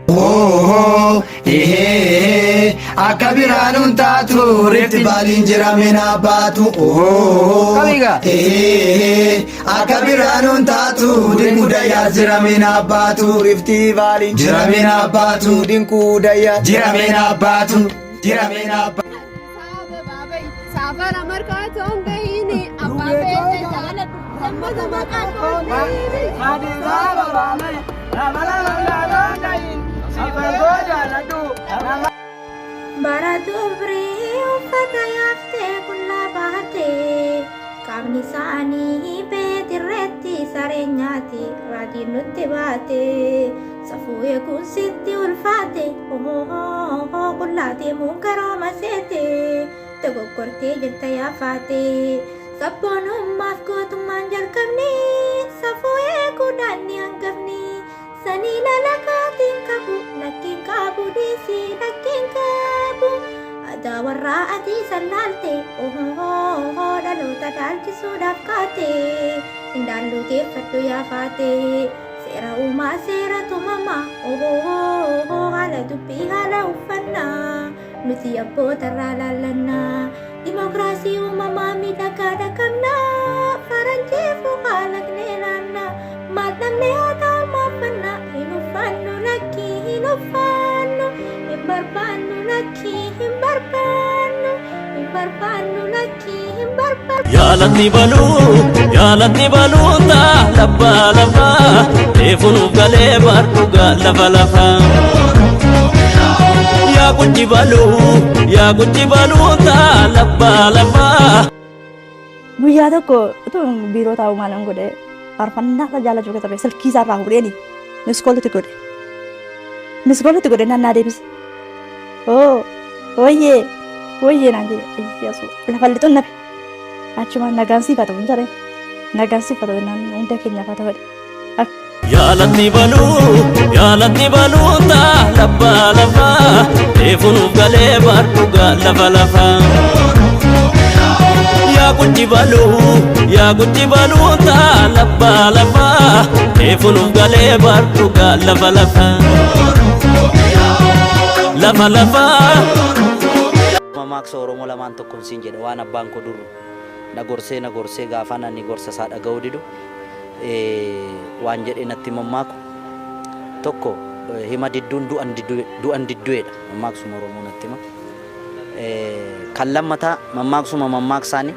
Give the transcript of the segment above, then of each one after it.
Oh, akka biraanuun taatu reefti baaliin jirameen abbaatu. Akka biraanuun taatu dinkuu dayyaa jirameen abbaatu. Reefti baaliin jirameen abbaatu. Dinkuu dayyaa jirameen abbaatu. Jirameen abbaatu. Saafara markaatoon gahini abbaa beekte jaalatu lammata maqaan koolini. Hadiisaa babaamee namala lolaalaan gahini siifagoo jaalatu. Baratu firii uffata yaaftee qullaa baatee qaamni isaanii beetirreetti sareen nyaate raatiin nutti baate safuu eeguun sitti ulfaate qullaatee muunkarooma seete dogoggortee jirta yaafaate sabboonummaaf gootummaan jalqabni safuu eeguudhaan ni hangafni sanii lalakaatiin qabu lakkiin qabu dhiisii lakkiin qabu aadaa warraa adii sallaalte dhaloota dhaalchisuudhaaf kaate hindaallu geeffadhu yaafaate seera uumaa seera tumama haala dubbii haala uffannaa nuti abboota irraa laallannaa dimokiraasii uumamaa miidhagaa dhaqabnaa faranjiif haalaqnee naannaa maal dhabnee haa ta'umaafannaa hin uffannu lakkii hin uffannu hin barbaannu lakkii hin barbaannu hin barbaannu lakkii hin barbaannu. Yaalatni baluu taa labbaa lafaa reefuun galee baadhugaa lafa lafaa. Yaa guji baluu taa labbaa lafaa. Guyyaa tokko utuu biiroo taa'u maalan godhe faarfannaa isaa jaalachuu keessa ba'e silkii isaa irraa fuudheeni miskoolatti godhe naannaa deebise. Hooyyee naan jedhe lafa lixuun nafe achumaan nagaan siifata hin jedhee nagaan siifata naan hunda keenyaaf haa ta'u. Yaalatni baluu taa labbaa lafaa reefuun galee baadhugaa lafa lafaa. Yaa guji baluu taa labbaa lafaa reefuun galee baadhugaa lafa lafaa. Lafa lafaa. Mammaaksa Oromoo lamaan tokkoon siin jedhe waan abbaan koo dur na gorsee gaafa nanni gorsa isaa dhaga'uu didu waan jedhe natti mammaaku tokko hima didduun du'an didduedha mammaaksuma Oromoo natti hima. Kan lammataa mammaaksaanis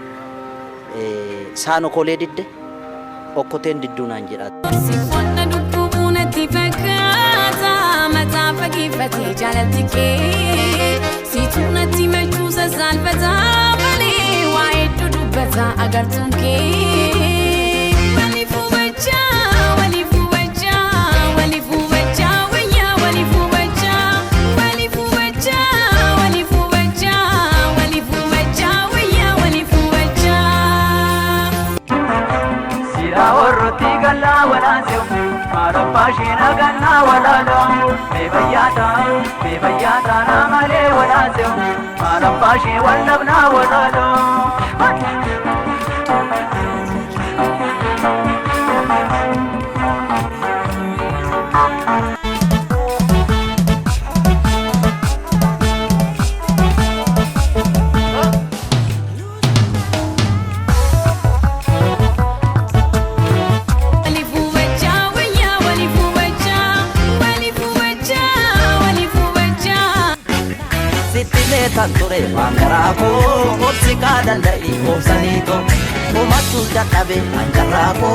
saan okolee didde okkoteen didduu naan jedha. Siffonna dhukkubuu natti fakkaata mataa fageeffatee jaalatti kee siituu natti machuusa saalfataa malee waa hedduu dubbataa agartuun kee. Marapashina ganna walalo bebayata na male walasyo marapashi wallabna walalo. Tanture mangarako otsika dandai obsanito omatu jatabe mangarako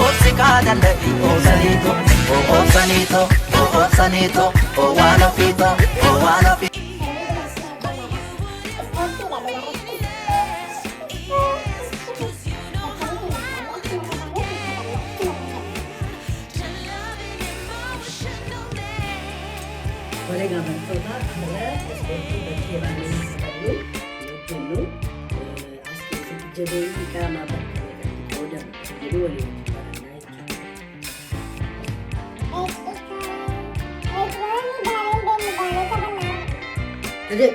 otsika dandai obsanito o wanapito. Kolega Bartota adalah sesuatu bagian yang perlu dulu jadi kita makan udah jadi boleh jadi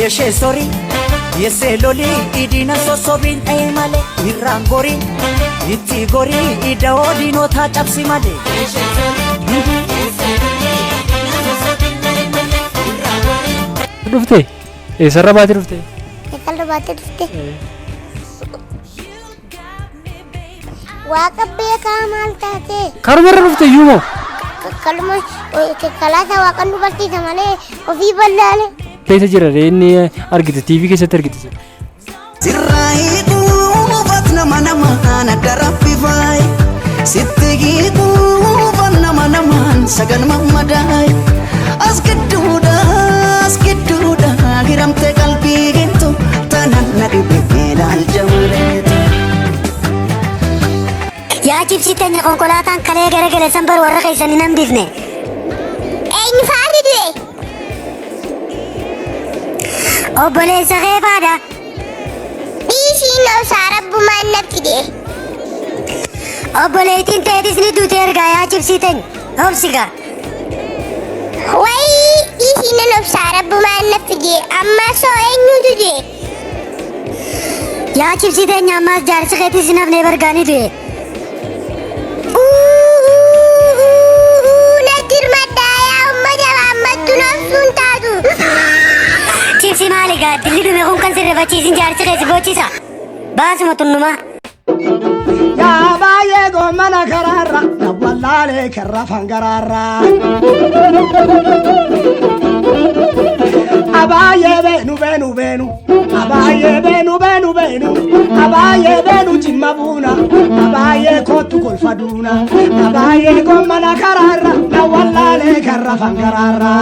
Yeshe sorry Yesse loli idina sosobin ay male irraan gori itti gori ida odino ta capsi male Dufte eessarra baate dufte Eessarra baate dufte Waaqa beekaa maal taate karumarra dufte iyyuu kaluma kalaasa waaqan nu barsiisa malee ofii ballaale keessa jira inni argite TV keessatti argite Sirraa'ii quufat nama namaan adda raffifay Sittigi quufat nama namaan sagan mammadaay As gidduudha hiramte qalbii gintu tanan na dhibe ilaalcha maleetu Yaa cibsitanya konkolaataan kalee garagale sanbar warra keessanii nan bifne Eenyu faarri du'e Obboleessa kee faadha Dhiisiin obsaa rabbumaan na fide Obboleettiin teetis ni duute ergaa yaa cibsitanya obsiga Wayii dhiisiin obsaa rabbumaan na fide amma soo eenyutu du'e Yaa cibsitanya ammaas jaarsi keetis hin hafnee bargaanii du'e Cipsi maaliga dilli dhume kun kan sirra bachiisin jaarsi keessi bochisa baasuma tunnuma Yaa baay'ee gommana karaarra na wallaalee karra fangaraarra Abaay'ee beenu Abaay'ee beenu Abaay'ee beenu jimma buuna Abaay'ee kootu kolfa duuna Abaay'ee gommana karaarra na wallaalee karra fangaraarra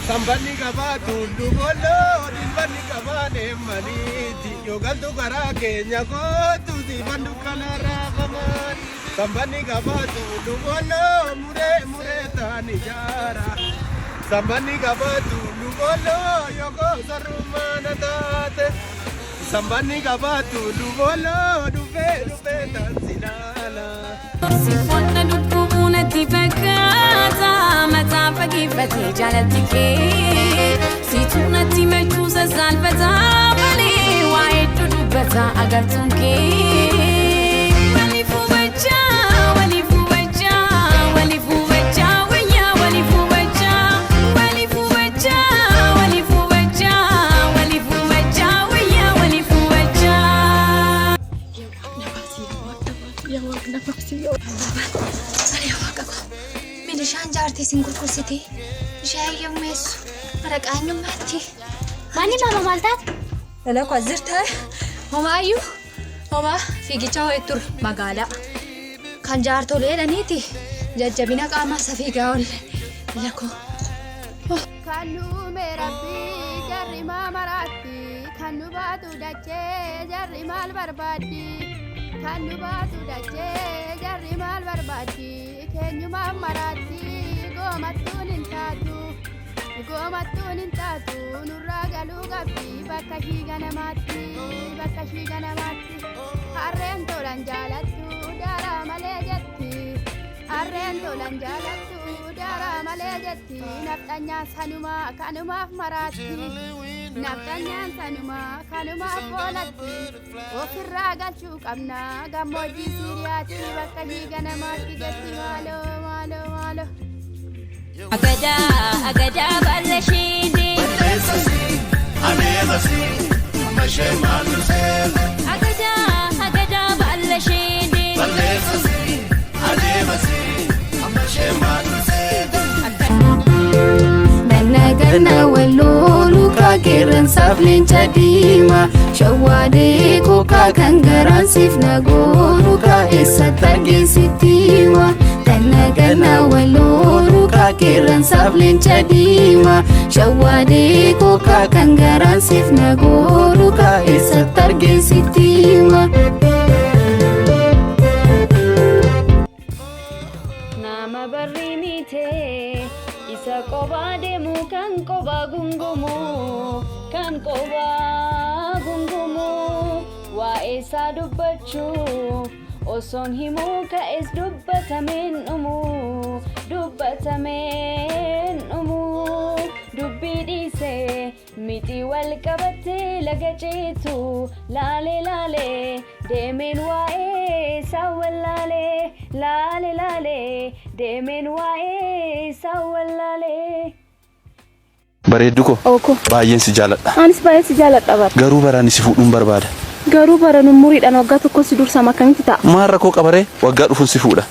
Sambanni qabatu lubolo dilbanni qabane maniti yogaltu gara keenya gootu sifandu kanarra qaban Sambanni qabatu lubolo mure tani jara Sambanni qabatu lubolo yogo sarumana tate Sambanni qabatu lubolo dufe tansinala Sifonna dukkubuna tifakata matafa kifati jalatike Situnati mechusa salfata mali waetu dubata agartunke Walifu bacha walifu bacha walifu bacha waya walifu bacha walifu bacha walifu bacha walifu bacha waya walifu bacha Ya Waaqayyo Milishaan jaartii sin gurgursite ishee yommeessu maraqaan nummaatti Maani mama maal taate? Lala kwa zirta homaayyuu homaa fiigichaa ho'eettur magaalaa kan jaartoleedhaniiti jajjabina qaamaa safiigaa ol lakoo Kan nuume rabbii jarri maa maraatti kan nu baatu dachee jarri maal barbaaddi kan nu baatu dachee jarri maal barbaaddi keenyumaa maraatti goomattuun hin taatu nurraa galuu qabdi bakka ishii ganamaatti harreen tolan jaalattu daaraa malee jetti harreen tolan jaalattu daaraa malee jetti nafxanyaan sanumaa kanumaaf maraatti nafxanyaan sanumaa kanumaaf oolatti ofirraa galchuu qabna gammoojjii siiriyaatti bakka ishii ganamaatti jetti maaloo Agada balashini Agada balashini Nagana walolu kakiran saflin chadima shawade ko kakangaran sif nagoru ka esa targen sitima Nagana walolu kakiran saflin chadima shawade ko kakangaran sif nagoru ka esa targen sitima Nama bar isa qobaa deemu kan qobaa gungumu kan qobaa gungumu waa'ee isaa dubbachuu osoon himuu ka'es dubbatameen dhumu dubbii dhiisee mixii wal qabattee laga ceetu laalee deemeen waa'ee isaa wallaalee deemeen waa'ee isaa wallaalee. Bareeddu ko baay'een si jaaladha. Anis baay'ee si jaaladha bara. Garuu baraan si fuudhuun barbaada. Garuu baran umuriidhaan waggaa tokko si dursa makamitti ta'a. Maal rakkoo qabaree waggaa dhufuun si fuudha.